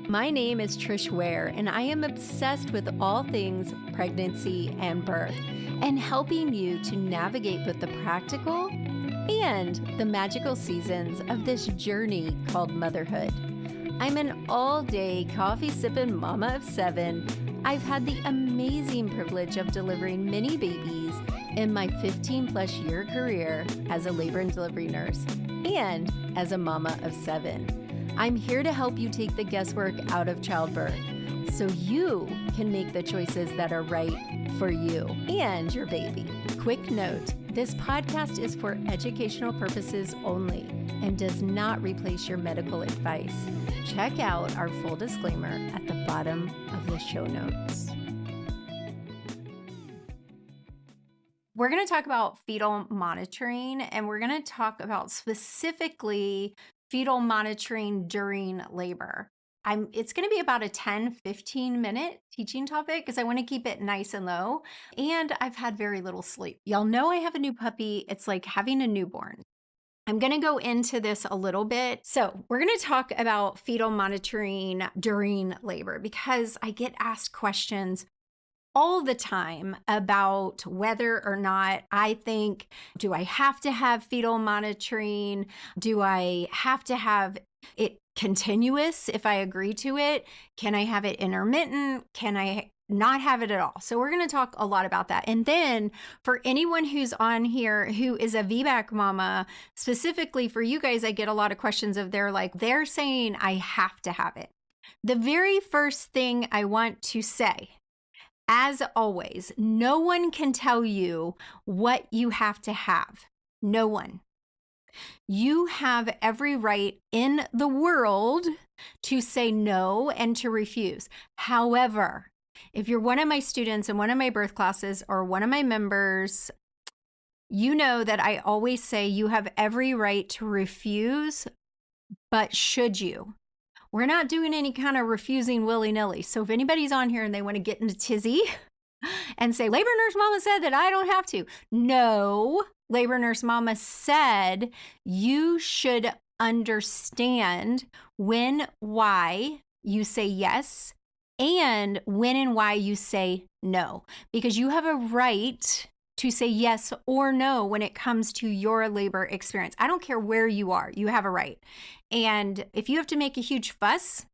My name is Trish Ware, and I am obsessed with all things pregnancy and birth, and helping you to navigate both the practical and the magical seasons of this journey called motherhood. I'm an all-day coffee-sipping mama of 7. I've had the amazing privilege of delivering many babies in my 15-plus year career as a labor and delivery nurse and as a mama of 7. I'm here to help you take the guesswork out of childbirth so you can make the choices that are right for you and your baby. Quick note, this podcast is for educational purposes only and does not replace your medical advice. Check out our full disclaimer at the bottom of the show notes. We're going to talk about fetal monitoring, and we're going to talk about specifically fetal monitoring during labor. It's going to be about a 10-15 minute teaching topic because I want to keep it nice and low. And I've had very little sleep. Y'all know I have a new puppy. It's like having a newborn. I'm going to go into this a little bit. So we're going to talk about fetal monitoring during labor because I get asked questions all the time about whether or not I think, do I have to have fetal monitoring? Do I have to have it continuous if I agree to it? Can I have it intermittent? Can I not have it at all? So we're going to talk a lot about that. And then for anyone who's on here who is a VBAC mama, specifically for you guys, I get a lot of questions of they're saying I have to have it. The very first thing I want to say, as always, no one can tell you what you have to have. No one. You have every right in the world to say no and to refuse. However, if you're one of my students in one of my birth classes or one of my members, you know that I always say you have every right to refuse, but should you? We're not doing any kind of refusing willy-nilly. So if anybody's on here and they want to get into tizzy and say, labor nurse mama said that I don't have to. No, labor nurse mama said you should understand when, why you say yes and when and why you say no, because you have a right to say yes or no when it comes to your labor experience. I don't care where you are, you have a right. And if you have to make a huge fuss,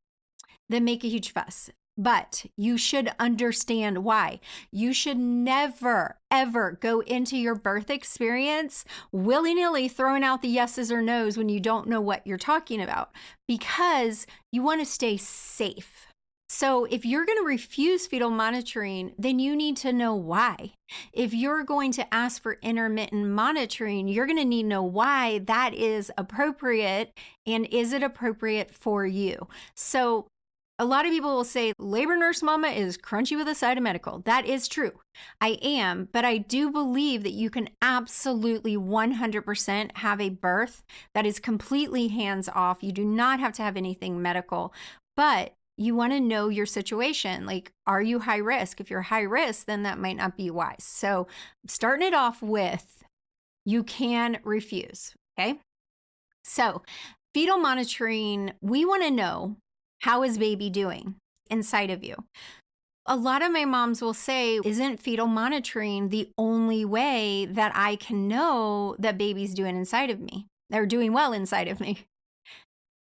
then make a huge fuss. But you should understand why. You should never, ever go into your birth experience willy-nilly throwing out the yeses or nos when you don't know what you're talking about, because you want to stay safe. So if you're going to refuse fetal monitoring, then you need to know why. If you're going to ask for intermittent monitoring, you're going to need to know why that is appropriate, and is it appropriate for you? So a lot of people will say labor nurse mama is crunchy with a side of medical. That is true. I am, but I do believe that you can absolutely 100% have a birth that is completely hands off. You do not have to have anything medical, but you want to know your situation. Like, are you high risk? If you're high risk, then that might not be wise. So starting it off with, you can refuse, okay? So fetal monitoring, we want to know, how is baby doing inside of you? A lot of my moms will say, isn't fetal monitoring the only way that I can know that baby's doing inside of me? They're doing well inside of me.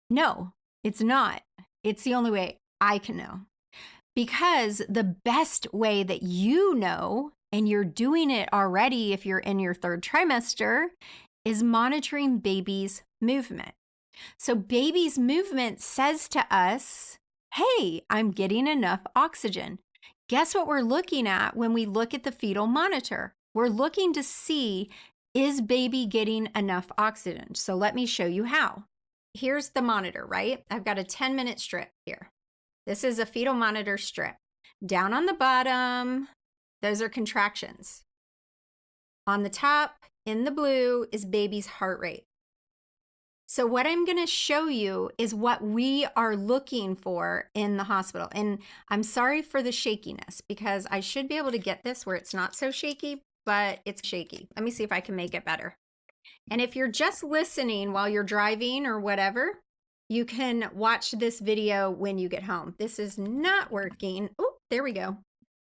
No, it's not. It's the only way I can know, because the best way that you know, and you're doing it already if you're in your 3rd trimester, is monitoring baby's movement. So baby's movement says to us, hey, I'm getting enough oxygen. Guess what we're looking at when we look at the fetal monitor? We're looking to see, is baby getting enough oxygen? So let me show you how. Here's the monitor, right? I've got a 10-minute strip here. This is a fetal monitor strip. Down on the bottom, those are contractions. On the top, in the blue, is baby's heart rate. So what I'm going to show you is what we are looking for in the hospital. And I'm sorry for the shakiness, because I should be able to get this where it's not so shaky, but it's shaky. Let me see if I can make it better. And if you're just listening while you're driving or whatever, You can watch this video when you get home. This is not working. Oh, there we go.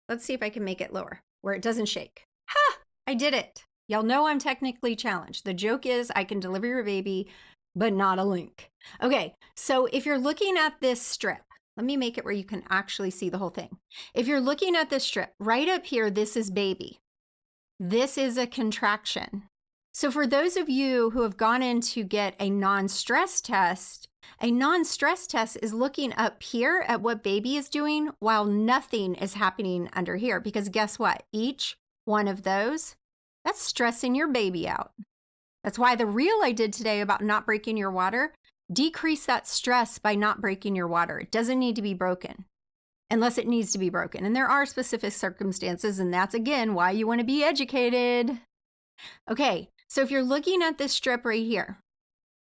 Let's see if I can make it lower where it doesn't shake. Ha! I did it. Y'all know I'm technically challenged. The joke is I can deliver your baby, but not a link. Okay, so if you're looking at this strip, let me make it where you can actually see the whole thing. If you're looking at this strip, right up here, this is baby. This is a contraction. So for those of you who have gone in to get a non-stress test is looking up here at what baby is doing while nothing is happening under here. Because guess what? Each one of those, that's stressing your baby out. That's why the reel I did today about not breaking your water, decrease that stress by not breaking your water. It doesn't need to be broken unless it needs to be broken. And there are specific circumstances, and that's again why you want to be educated. Okay, so if you're looking at this strip right here,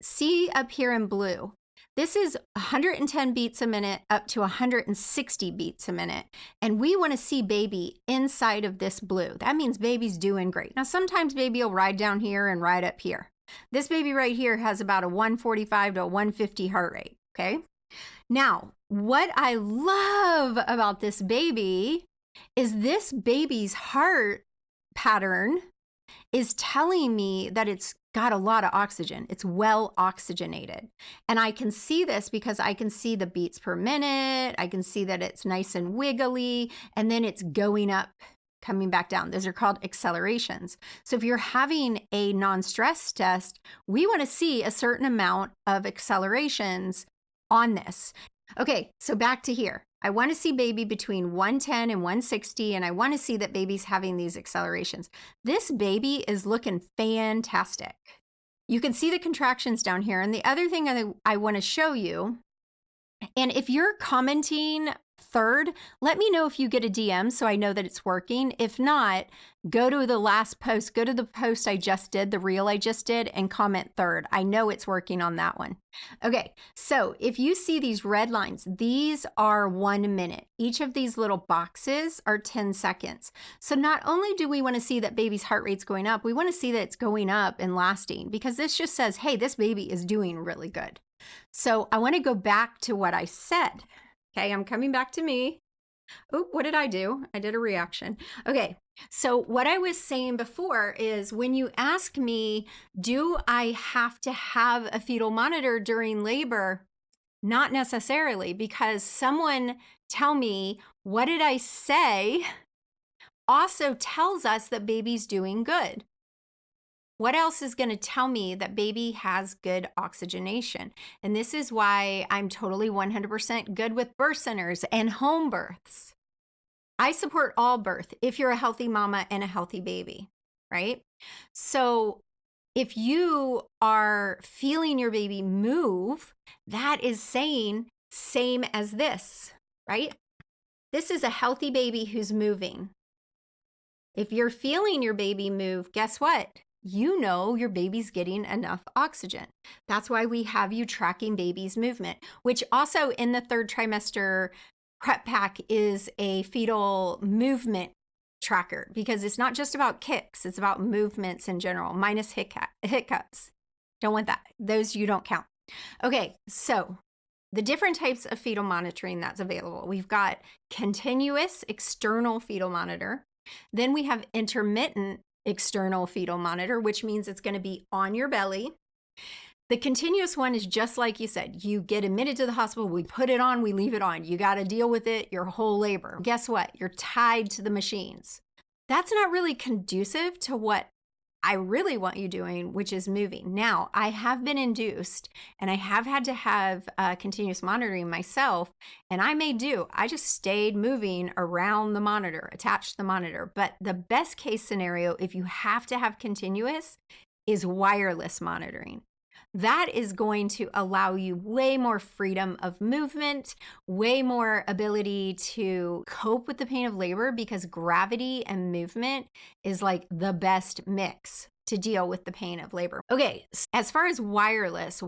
see up here in blue, this is 110 beats a minute up to 160 beats a minute. And we want to see baby inside of this blue. That means baby's doing great. Now, sometimes baby will ride down here and ride up here. This baby right here has about a 145 to a 150 heart rate, okay? Now, what I love about this baby is this baby's heart pattern is telling me that it's got a lot of oxygen. It's well oxygenated. And I can see this because I can see the beats per minute. I can see that it's nice and wiggly, and then it's going up, coming back down. Those are called accelerations. So if you're having a non-stress test, we want to see a certain amount of accelerations on this. Okay, so back to here. I want to see baby between 110 and 160, and I want to see that baby's having these accelerations. This baby is looking fantastic. You can see the contractions down here. And the other thing I want to show you, and if you're commenting third, let me know if you get a DM so I know that it's working. If not, go to the last post, go to the post I just did, the reel I just did, and comment third. I know it's working on that one. Okay, so if you see these red lines, these are 1 minute. Each of these little boxes are 10 seconds. So not only do we want to see that baby's heart rate's going up, we want to see that it's going up and lasting, because this just says, hey, this baby is doing really good. So I want to go back to what I said. Okay, I'm coming back to me. Oh, what did I do? I did a reaction. Okay, so what I was saying before is when you ask me, do I have to have a fetal monitor during labor? Not necessarily, because someone tell me, what did I say? Also tells us that baby's doing good. What else is going to tell me that baby has good oxygenation? And this is why I'm totally 100% good with birth centers and home births. I support all birth if you're a healthy mama and a healthy baby, right? So if you are feeling your baby move, that is saying same as this, right? This is a healthy baby who's moving. If you're feeling your baby move, guess what? You know your baby's getting enough oxygen. That's why we have you tracking baby's movement, which also in the 3rd trimester prep pack is a fetal movement tracker, because it's not just about kicks, it's about movements in general, minus hiccups. Don't want that. Those you don't count. Okay, so the different types of fetal monitoring that's available. We've got continuous external fetal monitor. Then we have intermittent external fetal monitor, which means it's going to be on your belly. The continuous one is just like you said. You get admitted to the hospital, we put it on, we leave it on. You got to deal with it your whole labor. Guess what? You're tied to the machines. That's not really conducive to what I really want you doing, which is moving. Now, I have been induced and I have had to have continuous monitoring myself, and I just stayed moving around the monitor, attached to the monitor. But the best case scenario, if you have to have continuous, is wireless monitoring. That is going to allow you way more freedom of movement, way more ability to cope with the pain of labor, because gravity and movement is like the best mix to deal with the pain of labor. Okay, so as far as wireless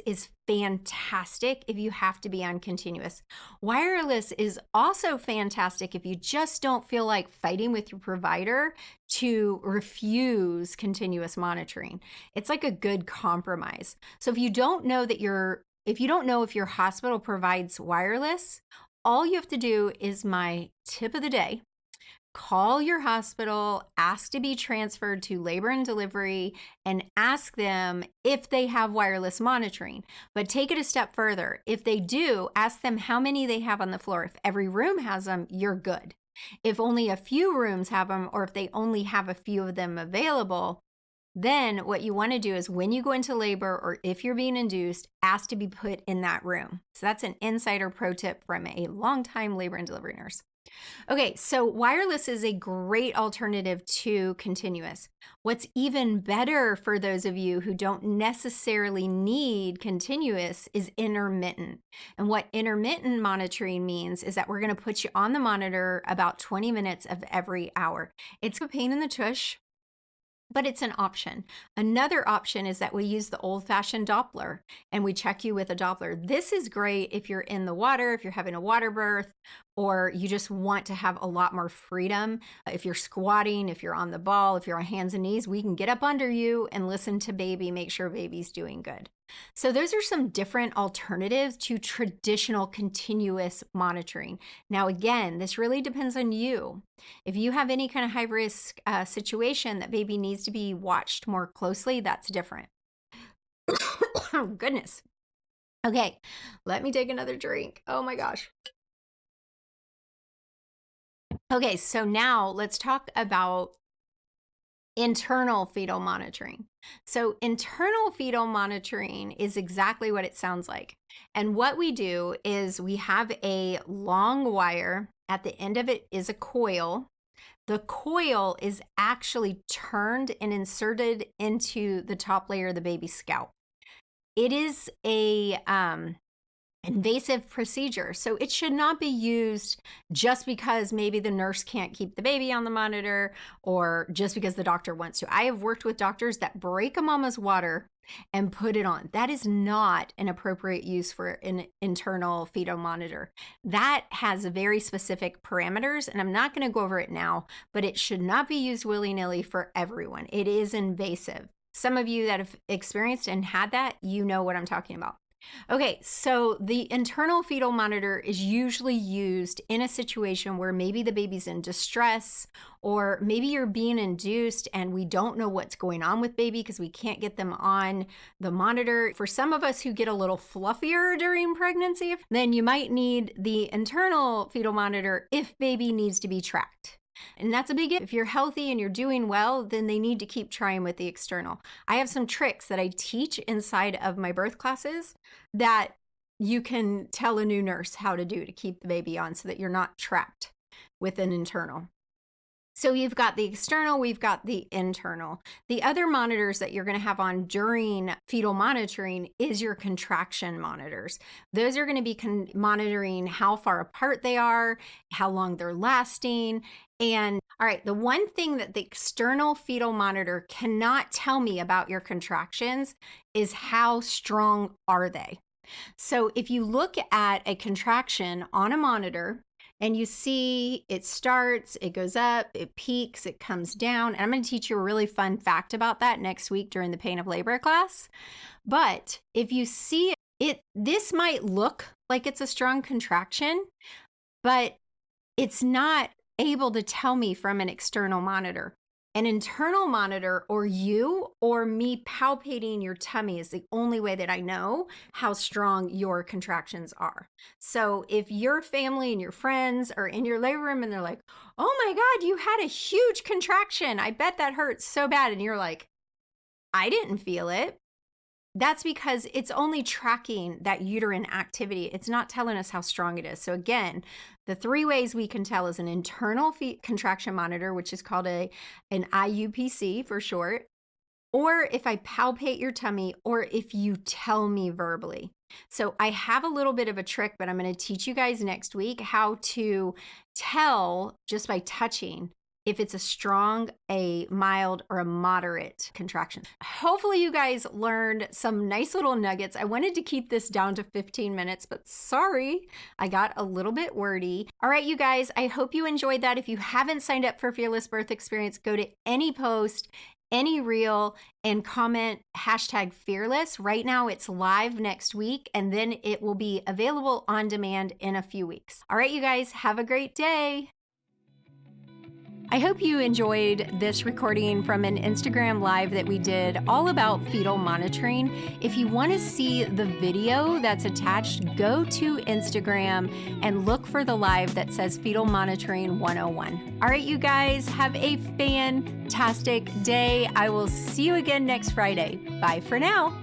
is fantastic if you have to be on continuous. Wireless is also fantastic if you just don't feel like fighting with your provider to refuse continuous monitoring. It's like a good compromise. So if you don't know that your if you don't know if your hospital provides wireless, all you have to do is my tip of the day. Call your hospital, ask to be transferred to labor and delivery, and ask them if they have wireless monitoring. But take it a step further. If they do, ask them how many they have on the floor. If every room has them, you're good. If only a few rooms have them, or if they only have a few of them available, then what you want to do is when you go into labor or if you're being induced, ask to be put in that room. So that's an insider pro tip from a longtime labor and delivery nurse. Okay, so wireless is a great alternative to continuous. What's even better for those of you who don't necessarily need continuous is intermittent. And what intermittent monitoring means is that we're going to put you on the monitor about 20 minutes of every hour. It's a pain in the tush, but it's an option. Another option is that we use the old-fashioned Doppler and we check you with a Doppler. This is great if you're in the water, if you're having a water birth, or you just want to have a lot more freedom. If you're squatting, if you're on the ball, if you're on hands and knees, we can get up under you and listen to baby, make sure baby's doing good. So those are some different alternatives to traditional continuous monitoring. Now, again, this really depends on you. If you have any kind of high risk situation that baby needs to be watched more closely, that's different. Oh, goodness. Okay, let me take another drink. Oh my gosh. Okay, so now let's talk about internal fetal monitoring. So internal fetal monitoring is exactly what it sounds like. And what we do is we have a long wire. At the end of it is a coil. The coil is actually turned and inserted into the top layer of the baby's scalp. It is a invasive procedure. So it should not be used just because maybe the nurse can't keep the baby on the monitor or just because the doctor wants to. I have worked with doctors that break a mama's water and put it on. That is not an appropriate use for an internal fetal monitor. That has very specific parameters, and I'm not going to go over it now, but it should not be used willy-nilly for everyone. It is invasive. Some of you that have experienced and had that, you know what I'm talking about. Okay, so the internal fetal monitor is usually used in a situation where maybe the baby's in distress, or maybe you're being induced and we don't know what's going on with baby because we can't get them on the monitor. For some of us who get a little fluffier during pregnancy, then you might need the internal fetal monitor if baby needs to be tracked. And that's a big if you're healthy and you're doing well, then they need to keep trying with the external. I have some tricks that I teach inside of my birth classes that you can tell a new nurse how to do to keep the baby on so that you're not trapped with an internal. So you've got the external, we've got the internal. The other monitors that you're going to have on during fetal monitoring is your contraction monitors. Those are going to be monitoring how far apart they are, how long they're lasting. And all right, the one thing that the external fetal monitor cannot tell me about your contractions is how strong are they. So if you look at a contraction on a monitor, and you see it starts, it goes up, it peaks, it comes down. And I'm going to teach you a really fun fact about that next week during the pain of labor class. But if you see it, this might look like it's a strong contraction, but it's not able to tell me from an external monitor. An internal monitor or you or me palpating your tummy is the only way that I know how strong your contractions are. So if your family and your friends are in your labor room and they're like, oh my God, you had a huge contraction. I bet that hurts so bad. And you're like, I didn't feel it. That's because it's only tracking that uterine activity. It's not telling us how strong it is. So again, the three ways we can tell is an internal contraction monitor, which is called an IUPC for short, or if I palpate your tummy, or if you tell me verbally. So I have a little bit of a trick, but I'm going to teach you guys next week how to tell just by touching if it's a strong, a mild, or a moderate contraction. Hopefully you guys learned some nice little nuggets. I wanted to keep this down to 15 minutes, but sorry, I got a little bit wordy. All right, you guys, I hope you enjoyed that. If you haven't signed up for Fearless Birth Experience, go to any post any reel and comment #fearless. Right now it's live next week, and then it will be available on demand in a few weeks. All right, you guys, have a great day. I hope you enjoyed this recording from an Instagram live that we did all about fetal monitoring. If you want to see the video that's attached, go to Instagram and look for the live that says Fetal Monitoring 101. All right, you guys, have a fantastic day. I will see you again next Friday. Bye for now.